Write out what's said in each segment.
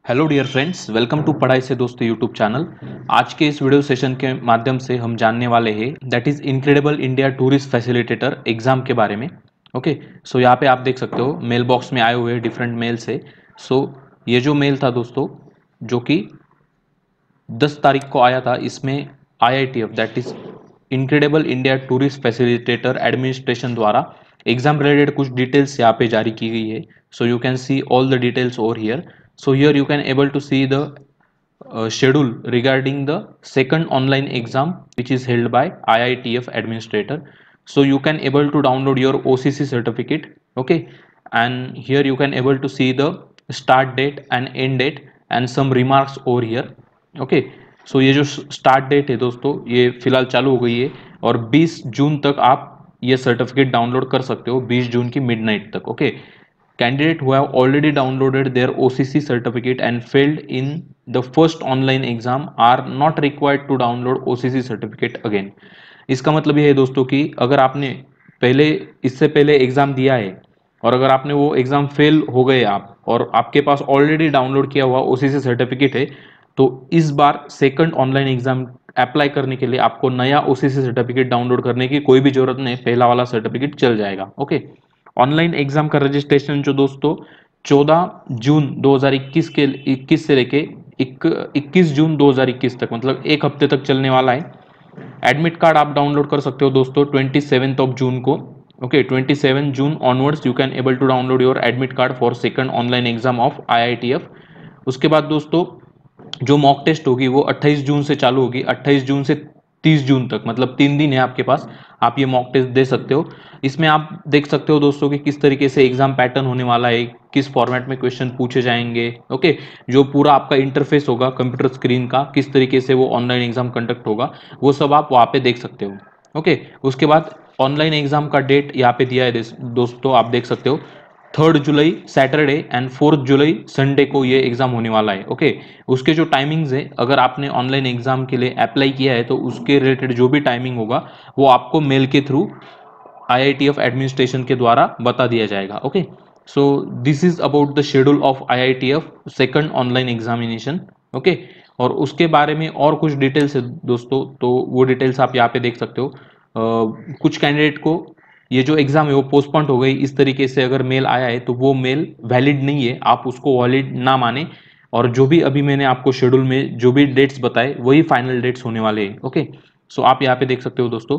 Hello dear friends, welcome to पढ़ाई से दोस्तों यूट्यूब चैनल। आज के इस वीडियो सेशन के माध्यम से हम जानने वाले हैं that is incredible India tourist facilitator exam के बारे में। ओके, सो यहाँ पे आप देख सकते हो मेल बॉक्स में आए हुए डिफरेंट मेल से। सो ये जो मेल था दोस्तों, जो कि 10 तारीख को आया था, इसमें IITF that is incredible India tourist facilitator administration द्वारा एग्जाम रिलेटेड कुछ डिटेल्स यहाँ पे जारी की गई है। So you can see all the details over here. So here you can able to see the schedule regarding the second online exam which is held by IITF administrator. So you can able to download your OCC certificate. Okay, and here you can able to see the start date and end date and some remarks over here. Okay, so ये जो start date है दोस्तों, ये फिलहाल चालू हो गई है और 20 जून तक आप ये सर्टिफिकेट डाउनलोड कर सकते हो, 20 जून की मिडनाइट तक। Okay, candidate who have already downloaded their OCC certificate and failed in the first online exam are not required to download OCC certificate again। इसका मतलब ये है दोस्तों कि अगर आपने इससे पहले एग्जाम दिया है और अगर आपने वो एग्जाम फेल हो गए आप और आपके पास ऑलरेडी डाउनलोड किया हुआ OCC सर्टिफिकेट है, तो इस बार सेकंड ऑनलाइन एग्जाम अप्लाई करने के लिए आपको नया OCC सर्टिफिकेट डाउनलोड करने की कोई भी जरूरत नहीं, पहला वाला सर्टिफिकेट चल जाएगा। ओके, ऑनलाइन एग्जाम का रजिस्ट्रेशन जो दोस्तों 14 जून 2021 से लेके 21 जून 2021 तक, मतलब एक हफ्ते तक चलने वाला है। एडमिट कार्ड आप डाउनलोड कर सकते हो दोस्तों 27 ऑफ जून को। Okay, 27 June onwards you can able to download your admit card for second online exam of IITF। उसके बाद दोस्तों जो मॉक टेस्ट होगी वो 28 जून से चालू होगी, 28 जून से 30 जून तक, मतलब 3 दिन है आपके पास, आप ये मॉक टेस्ट दे सकते हो। इसमें आप देख सकते हो दोस्तों कि किस तरीके से एग्जाम पैटर्न होने वाला है, किस फॉर्मेट में क्वेश्चन पूछे जाएंगे। ओके, जो पूरा आपका इंटरफेस होगा कंप्यूटर स्क्रीन का, किस तरीके से वो ऑनलाइन एग्जाम कंडक्ट होगा, वो सब आप वहाँ पे देख सकते हो। ओके, उसके बाद ऑनलाइन एग्जाम का डेट यहाँ पे दिया है दोस्तों, आप देख सकते हो 3 जुलाई सैटरडे एंड 4 जुलाई संडे को ये एग्जाम होने वाला है। ओके, उसके जो टाइमिंग्स है, अगर आपने ऑनलाइन एग्जाम के लिए अप्लाई किया है तो उसके रिलेटेड जो भी टाइमिंग होगा वो आपको मेल के थ्रू IITF एडमिनिस्ट्रेशन के द्वारा बता दिया जाएगा। Okay, so this is about the schedule of IITF second online examination. Okay, और उसके बारे में और कुछ डिटेल्स है दोस्तों, तो वो डिटेल्स आप यहाँ पे देख सकते हो। कुछ कैंडिडेट को ये जो एग्जाम है वो पोस्टपोन हो गई, इस तरीके से अगर मेल आया है तो वो मेल वैलिड नहीं है, आप उसको वैलिड ना माने। और जो भी अभी मैंने आपको शेड्यूल में जो भी डेट्स बताए वही फाइनल डेट्स होने वाले हैं। ओके, सो आप यहाँ पे देख सकते हो दोस्तों,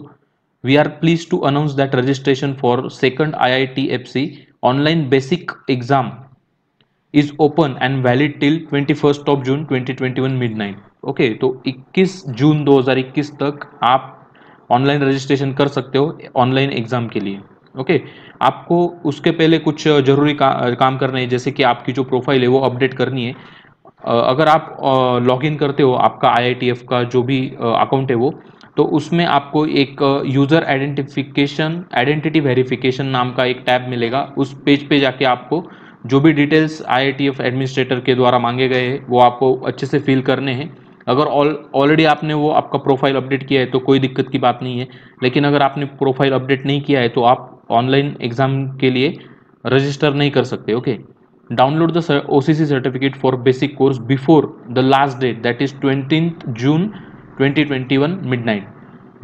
we are please to announce that registration for second IITFC online basic exam is open and valid till 21 of June 2021 midnight. Okay, तो 21 जून 2021 तक आप ऑनलाइन रजिस्ट्रेशन कर सकते हो ऑनलाइन एग्जाम के लिए। ओके, आपको उसके पहले कुछ जरूरी काम करने हैं, जैसे कि आपकी जो प्रोफाइल है वो अपडेट करनी है। अगर आप लॉगिन करते हो आपका IITF का जो भी अकाउंट है वो, तो उसमें आपको एक यूज़र आइडेंटिटी वेरिफिकेशन नाम का एक टैब मिलेगा। उस पेज पे जाके आपको जो भी डिटेल्स IITF एडमिनिस्ट्रेटर के द्वारा मांगे गए हैं वो आपको अच्छे से फिल करने हैं। अगर ऑलरेडी आपने वो आपका प्रोफाइल अपडेट किया है तो कोई दिक्कत की बात नहीं है, लेकिन अगर आपने प्रोफाइल अपडेट नहीं किया है तो आप ऑनलाइन एग्जाम के लिए रजिस्टर नहीं कर सकते। Okay, download the OCC certificate for basic course before the last date that is 20 June 2021 midnight.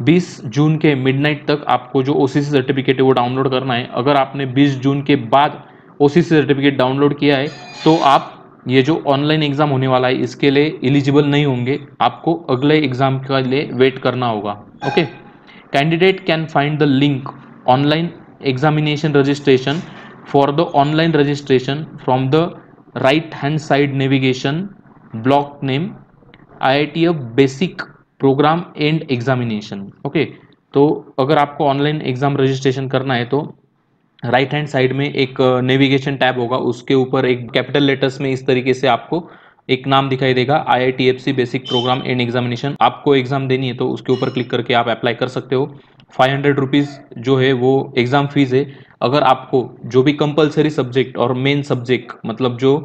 20 June के मिडनाइट तक आपको जो OCC सर्टिफिकेट है वो डाउनलोड करना है। अगर आपने 20 जून के बाद OCC सर्टिफिकेट डाउनलोड किया है तो आप ये जो ऑनलाइन एग्जाम होने वाला है इसके लिए एलिजिबल नहीं होंगे, आपको अगले एग्जाम के लिए वेट करना होगा। Okay, candidate can find the link online examination registration for the online registration from the right hand side navigation block name IITF basic programme and examination. Okay, तो अगर आपको ऑनलाइन एग्जाम रजिस्ट्रेशन करना है तो right hand side में एक navigation tab होगा, उसके ऊपर एक कैपिटल लेटर्स में इस तरीके से आपको एक नाम दिखाई देगा, IITFC basic programme and examination. आपको एग्जाम देनी है तो उसके ऊपर क्लिक करके आप अप्लाई कर सकते हो। 500 रुपीज़ जो है वो एग्जाम फीस है। अगर आपको जो भी कंपलसरी सब्जेक्ट और मेन सब्जेक्ट, मतलब जो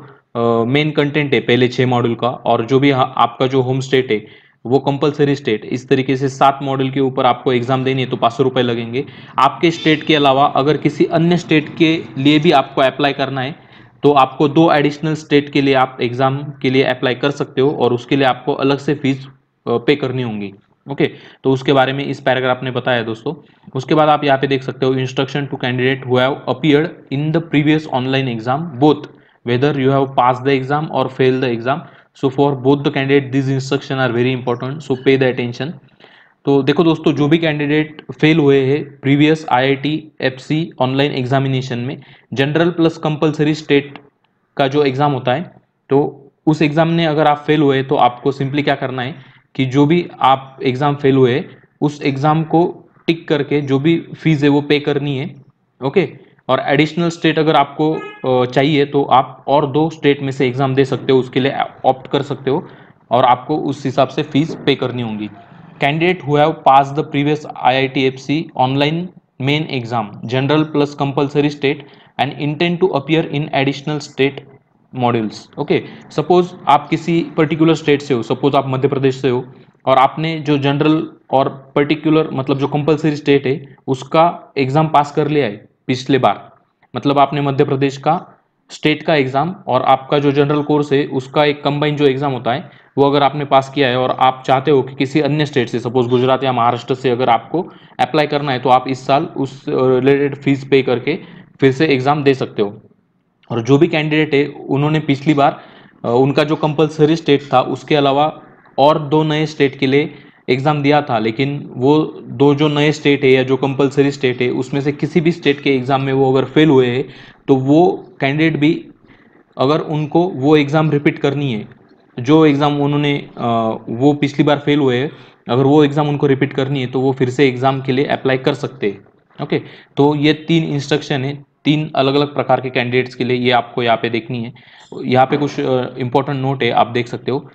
मेन कंटेंट है पहले 6 मॉड्यूल का, और जो भी आपका जो होम स्टेट है वो कंपलसरी स्टेट, इस तरीके से 7 मॉड्यूल के ऊपर आपको एग्जाम देनी है तो 500 रुपये लगेंगे। आपके स्टेट के अलावा अगर किसी अन्य स्टेट के लिए भी आपको अप्लाई करना है तो आपको 2 एडिशनल स्टेट के लिए आप एग्जाम के लिए अप्लाई कर सकते हो और उसके लिए आपको अलग से फीस पे करनी होंगी। ओके, तो उसके बारे में इस पैराग्राफ ने बताया दोस्तों। उसके बाद आप यहाँ पे देख सकते हो instruction to candidate who have appeared in the previous online exam both whether you have pass the exam और fail the exam. So for both the candidate this instruction are very important, so pay the attention. तो देखो दोस्तों, जो भी candidate fail हुए हैं previous IIT FC online examination में, general plus compulsory state का जो एग्जाम होता है, तो उस एग्जाम में अगर आप फेल हुए तो आपको सिंपली क्या करना है कि जो भी आप एग्जाम फेल हुए उस एग्जाम को टिक करके जो भी फीस है वो पे करनी है। ओके, और एडिशनल स्टेट अगर आपको चाहिए तो आप और 2 स्टेट में से एग्जाम दे सकते हो, उसके लिए ऑप्ट कर सकते हो और आपको उस हिसाब से फीस पे करनी होगी। Candidate who have passed the previous IIT FC online main exam general plus compulsory state and intend to appear in additional state modules। Okay, suppose आप किसी पर्टिकुलर स्टेट से हो, सपोज आप मध्य प्रदेश से हो और आपने जो जनरल और पर्टिकुलर मतलब जो कंपलसरी स्टेट है उसका एग्जाम पास कर लिया है पिछले बार, मतलब आपने मध्य प्रदेश का स्टेट का एग्जाम और आपका जो जनरल कोर्स है उसका एक कंबाइन जो एग्जाम होता है वो अगर आपने पास किया है और आप चाहते हो कि किसी अन्य स्टेट से, सपोज गुजरात या महाराष्ट्र से अगर आपको अप्लाई करना है, तो आप इस साल उस रिलेटेड फीस पे करके फिर से एग्जाम दे सकते हो। और जो भी कैंडिडेट है उन्होंने पिछली बार उनका जो कंपलसरी स्टेट था उसके अलावा और 2 नए स्टेट के लिए एग्जाम दिया था, लेकिन वो 2 जो नए स्टेट है या जो कंपलसरी स्टेट है उसमें से किसी भी स्टेट के एग्जाम में वो अगर फेल हुए हैं तो वो कैंडिडेट भी, अगर उनको वो एग्ज़ाम रिपीट करनी है, जो एग्ज़ाम उन्होंने वो पिछली बार फेल हुए हैं, अगर वो एग्ज़ाम उनको रिपीट करनी है तो वो फिर से एग्ज़ाम के लिए अप्लाई कर सकते हैं। ओके, तो ये 3 इंस्ट्रक्शन है 3 अलग अलग प्रकार के कैंडिडेट्स के लिए, ये आपको यहाँ पे देखनी है। यहाँ पे कुछ इंपॉर्टेंट नोट है, आप देख सकते हो।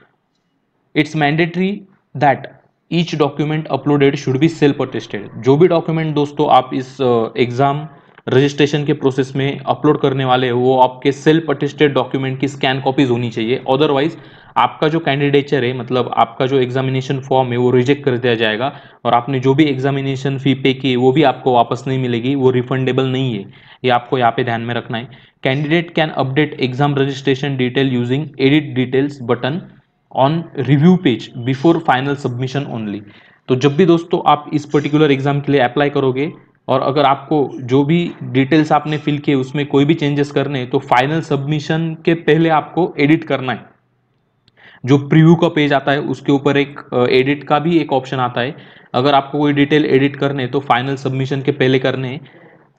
It's mandatory that each document uploaded should be self attested. जो भी डॉक्यूमेंट दोस्तों आप इस एग्ज़ाम रजिस्ट्रेशन के प्रोसेस में अपलोड करने वाले हो वो आपके सेल्फ अटेस्टेड डॉक्यूमेंट की स्कैन कॉपीज होनी चाहिए, अदरवाइज आपका जो कैंडिडेचर है मतलब आपका जो एग्जामिनेशन फॉर्म है वो रिजेक्ट कर दिया जाएगा और आपने जो भी एग्जामिनेशन फी पे की है वो भी आपको वापस नहीं मिलेगी, वो रिफंडेबल नहीं है, ये आपको यहाँ पे ध्यान में रखना है। Candidate can update exam registration detail using edit details button on review page before final submission only. तो जब भी दोस्तों आप इस पर्टिकुलर एग्जाम के लिए अप्लाई करोगे और अगर आपको जो भी डिटेल्स आपने फिल किए उसमें कोई भी चेंजेस करने हैं तो फाइनल सबमिशन के पहले आपको एडिट करना है। जो प्रीव्यू का पेज आता है उसके ऊपर एक एडिट का भी एक ऑप्शन आता है, अगर आपको कोई डिटेल एडिट करने हैं तो फाइनल सबमिशन के पहले करने हैं।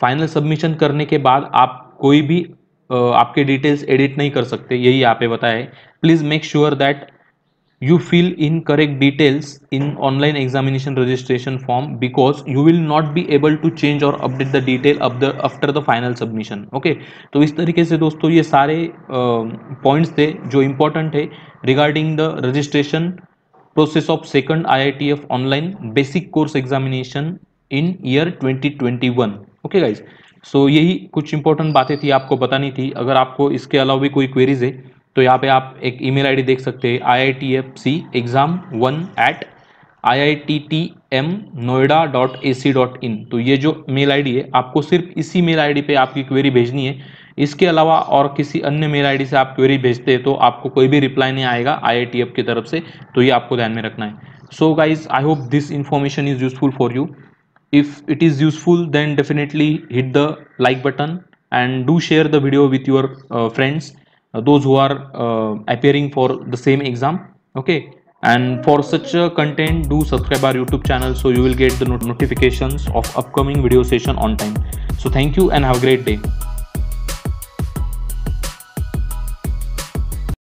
फाइनल सबमिशन करने के बाद आप कोई भी आपके डिटेल्स एडिट नहीं कर सकते, यही यहाँ पे बताया है। Please make sure that you fill in correct details in online examination registration form because you will not be able to change or update the detail after the final submission। okay, तो इस तरीके से दोस्तों ये सारे points थे जो important है regarding the registration process of second IITF online basic course examination in year 2021। Okay guys, so यही कुछ इंपॉर्टेंट बातें थी आपको बतानी थी। अगर आपको इसके अलावा भी कोई क्वेरीज है तो यहाँ पे आप एक ईमेल आईडी देख सकते हैं iitfc exam1@iittmnoida.ac.in। तो ये जो मेल आईडी है आपको सिर्फ इसी मेल आईडी पे आपकी क्वेरी भेजनी है, इसके अलावा और किसी अन्य मेल आईडी से आप क्वेरी भेजते हैं तो आपको कोई भी रिप्लाई नहीं आएगा IITF की तरफ से, तो ये आपको ध्यान में रखना है। So guys, I hope this information is useful for you. If it is useful then definitely hit the like button and do share the video with your friends, those who are appearing for the same exam। okay, and for such content do subscribe our YouTube channel so you will get the notifications of upcoming video session on time। so thank you and have a great day।